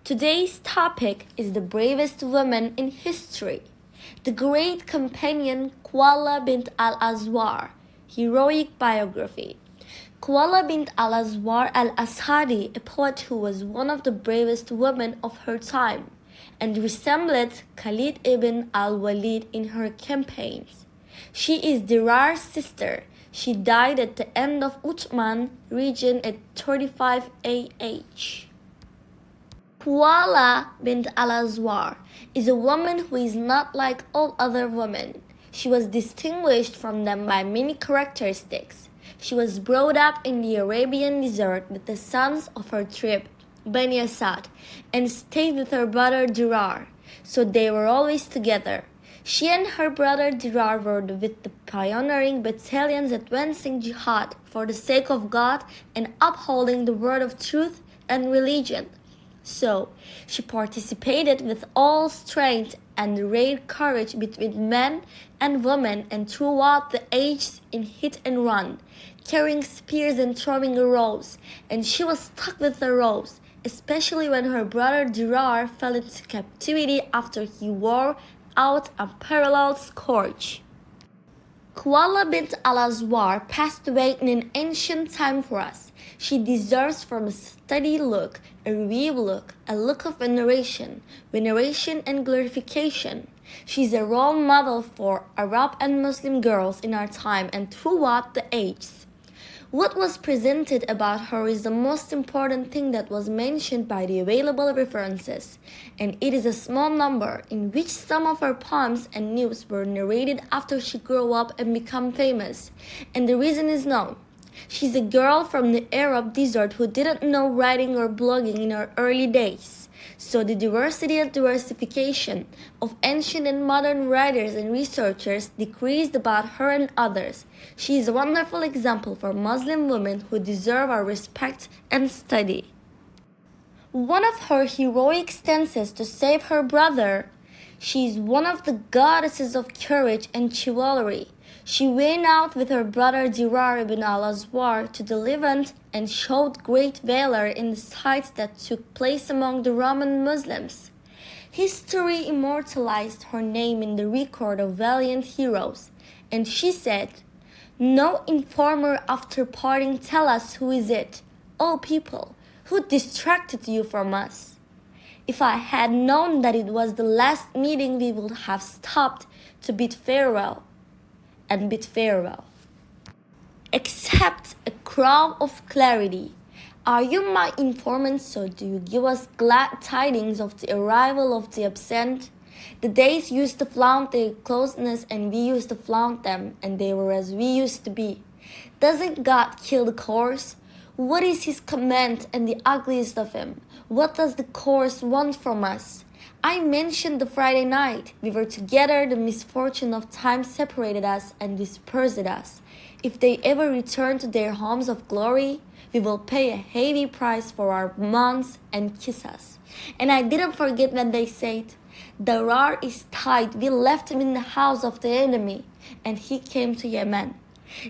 Today's topic is the bravest woman in history, the great companion Khawla Bint Al-Azwar, heroic biography. Khawla Bint Al-Azwar al-Asadi, a poet who was one of the bravest women of her time, and resembled Khalid ibn al-Walid in her campaigns. She is Dirar's sister. She died at the end of Uthman region at 35 AH. Khawla Bint Al-Azwar is a woman who is not like all other women. She was distinguished from them by many characteristics. She was brought up in the Arabian desert with the sons of her tribe, al-Asadi, and stayed with her brother Dirar, so they were always together. She and her brother Dirar were with the pioneering battalions advancing jihad for the sake of God and upholding the word of truth and religion. So, she participated with all strength and rare courage between men and women and throughout the ages in hit and run, carrying spears and throwing arrows, and she was stuck with the arrows, especially when her brother Dirar fell into captivity after he wore out a unparalleled scourge. Khawla Bint Al-Azwar passed away in an ancient time for us. She deserves from a steady look, a revealed look, a look of veneration and glorification. She is a role model for Arab and Muslim girls in our time and throughout the ages. What was presented about her is the most important thing that was mentioned by the available references, and it is a small number in which some of her poems and news were narrated after she grew up and became famous, and the reason is known. She's a girl from the Arab desert who didn't know writing or blogging in her early days. So the diversity and diversification of ancient and modern writers and researchers decreased about her and others. She is a wonderful example for Muslim women who deserve our respect and study. One of her heroic stances to save her brother. She is one of the goddesses of courage and chivalry. She went out with her brother Dirar ibn al-Azwar to the Levant and showed great valor in the fights that took place among the Roman Muslims. History immortalized her name in the record of valiant heroes, and she said, "No informer after parting tell us who is it, O people, who distracted you from us. If I had known that it was the last meeting, we would have stopped to bid farewell. Accept a crown of clarity. Are you my informant, so do you give us glad tidings of the arrival of the absent? The days used to flaunt their closeness, and we used to flaunt them, and they were as we used to be. Doesn't God kill the coarse? What is his command and the ugliest of him? What does the coarse want from us? I mentioned the Friday night. We were together, the misfortune of time separated us and dispersed us. If they ever return to their homes of glory, we will pay a heavy price for our months and kiss us." And I didn't forget when they said, "Dirar is tied, we left him in the house of the enemy, and he came to Yemen."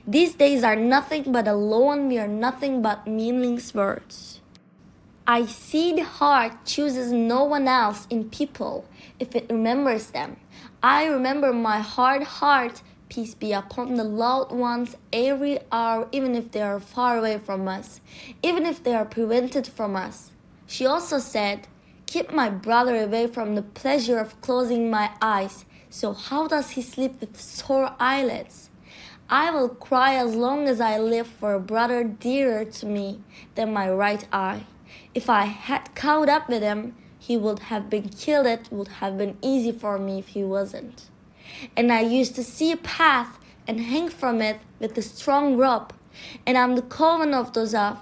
These days are nothing but a loan, we are nothing but meaningless words. I see the heart chooses no one else in people if it remembers them. I remember my hard heart, peace be upon the loved ones, every hour, even if they are far away from us, even if they are prevented from us. She also said, "Keep my brother away from the pleasure of closing my eyes. So how does he sleep with sore eyelids? I will cry as long as I live for a brother dearer to me than my right eye. If I had caught up with him, he would have been killed. It would have been easy for me if he wasn't. And I used to see a path and hang from it with a strong rope. And I'm the coven of those of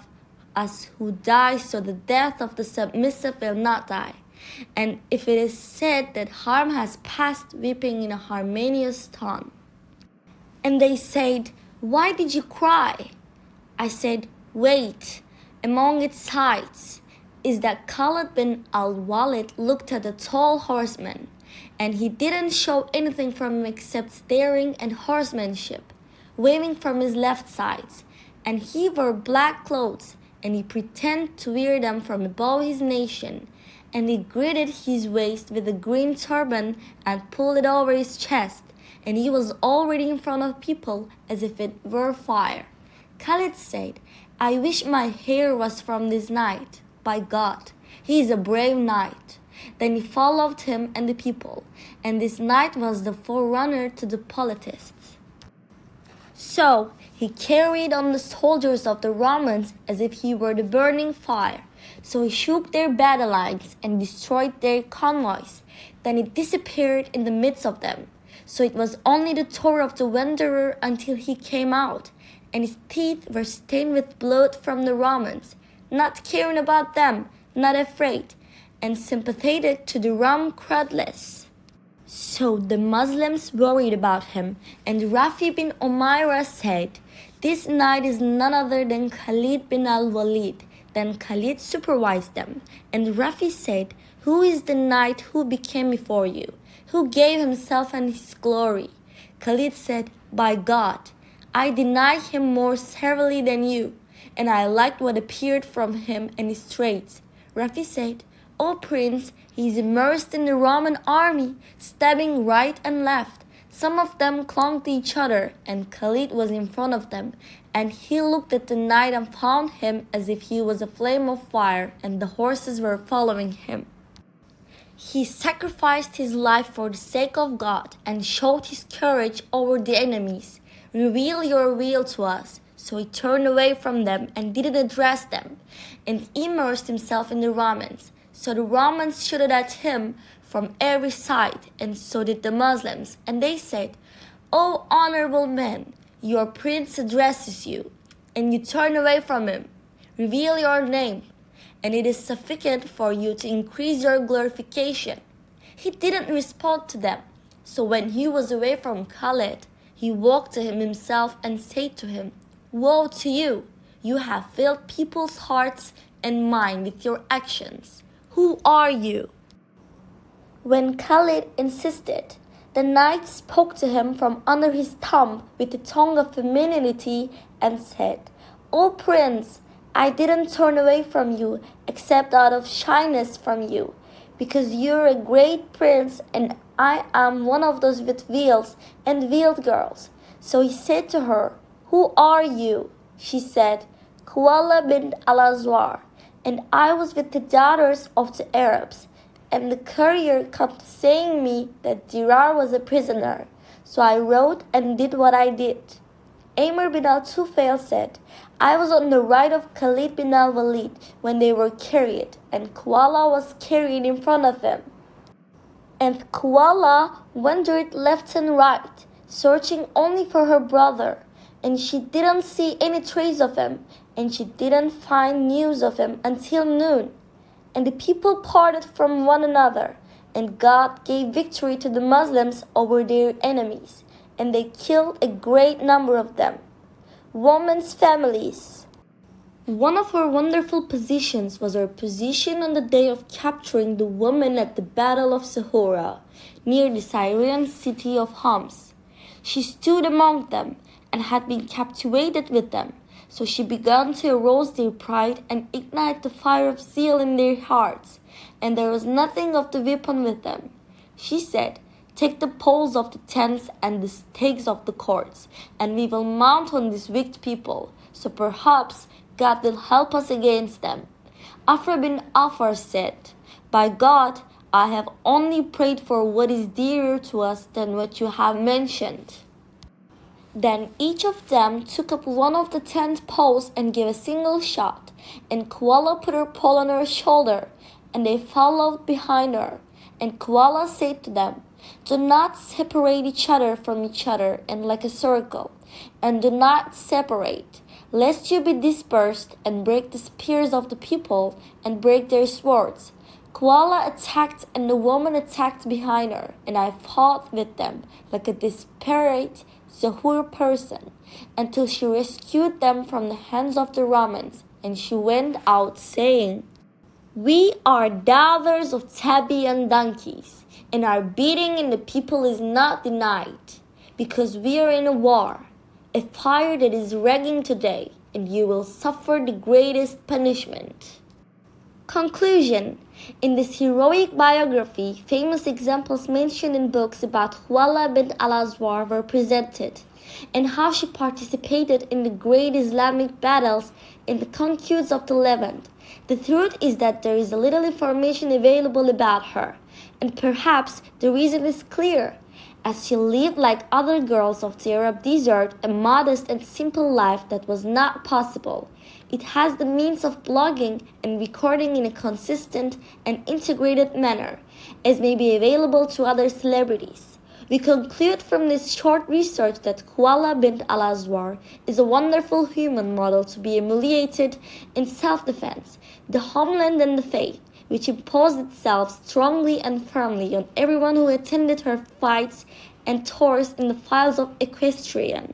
us who die, so the death of the submissive will not die. And if it is said that harm has passed, weeping in a harmonious tone." And they said, "Why did you cry?" I said, "Wait, among its sights is that Khalid bin al-Walid looked at a tall horseman, and he didn't show anything from him except staring and horsemanship, waving from his left sides, and he wore black clothes, and he pretended to wear them from above his nation, and he girded his waist with a green turban and pulled it over his chest, and he was already in front of people as if it were fire. Khalid said, "I wish my hair was from this knight. By God, he is a brave knight." Then he followed him and the people, and this knight was the forerunner to the politists. So he carried on the soldiers of the Romans as if he were the burning fire. So he shook their battle lines and destroyed their convoys. Then he disappeared in the midst of them. So it was only the tour of the wanderer until he came out, and his teeth were stained with blood from the Romans, not caring about them, not afraid, and sympathetic to the rum-crudless. So the Muslims worried about him, and Rafi bin Umairah said, "This knight is none other than Khalid bin al-Walid." Then Khalid supervised them, and Rafi said, "Who is the knight who became before you, who gave himself and his glory?" Khalid said, "By God, I deny him more severely than you, and I liked what appeared from him and his traits." Rafi said, "O Prince, he is immersed in the Roman army, stabbing right and left. Some of them clung to each other, and Khalid was in front of them, and he looked at the knight and found him as if he was a flame of fire, and the horses were following him. He sacrificed his life for the sake of God and showed his courage over the enemies. Reveal your will to us." So he turned away from them and didn't address them, and immersed himself in the Romans. So the Romans shouted at him from every side, and so did the Muslims. And they said, "O honorable man, your prince addresses you, and you turn away from him. Reveal your name, and it is sufficient for you to increase your glorification." He didn't respond to them. So when he was away from Khalid, he walked to him himself and said to him, "Woe to you! You have filled people's hearts and mind with your actions. Who are you?" When Khalid insisted, the knight spoke to him from under his thumb with the tongue of femininity and said, "O Prince, I didn't turn away from you except out of shyness from you, because you're a great prince and I am one of those with veils and veiled girls." So he said to her, "Who are you?" She said, "Khawla Bint Al-Azwar, and I was with the daughters of the Arabs, and the courier kept saying me that Dirar was a prisoner. So I wrote and did what I did." Amr bin al-Tufail said, "I was on the right of Khalid bin al-Walid when they were carried, and Khawla was carried in front of them. And Khawla wandered left and right, searching only for her brother, and she didn't see any trace of him, and she didn't find news of him until noon. And the people parted from one another, and God gave victory to the Muslims over their enemies, and they killed a great number of them." Women's families. One of her wonderful positions was her position on the day of capturing the women at the Battle of Sahura, near the Syrian city of Homs. She stood among them and had been captivated with them. So she began to arouse their pride and ignite the fire of zeal in their hearts, and there was nothing of the weapon with them. She said, "Take the poles of the tents and the stakes of the cords, and we will mount on these wicked people, so perhaps God will help us against them." Afra bin Afar said, "By God, I have only prayed for what is dearer to us than what you have mentioned." Then each of them took up one of the tent poles and gave a single shot, and Khawla put her pole on her shoulder, and they followed behind her. And Khawla said to them, "Do not separate each other from each other in like a circle, and do not separate, lest you be dispersed and break the spears of the people and break their swords." Khawla attacked, and the woman attacked behind her, and I fought with them like a desperate Zahur person, until she rescued them from the hands of the Romans, and she went out saying, "We are daughters of Tabian donkeys, and our beating in the people is not denied, because we are in a war, a fire that is raging today, and you will suffer the greatest punishment." Conclusion. In this heroic biography, famous examples mentioned in books about Khawla Bint Al-Azwar were presented, and how she participated in the great Islamic battles in the conquests of the Levant. The truth is that there is little information available about her, and perhaps the reason is clear. As she lived like other girls of the Arab desert, a modest and simple life that was not possible. It has the means of blogging and recording in a consistent and integrated manner, as may be available to other celebrities. We conclude from this short research that Khawla Bint Al-Azwar is a wonderful human model to be emulated in self-defense, the homeland and the faith, which imposed itself strongly and firmly on everyone who attended her fights and tours in the files of equestrian.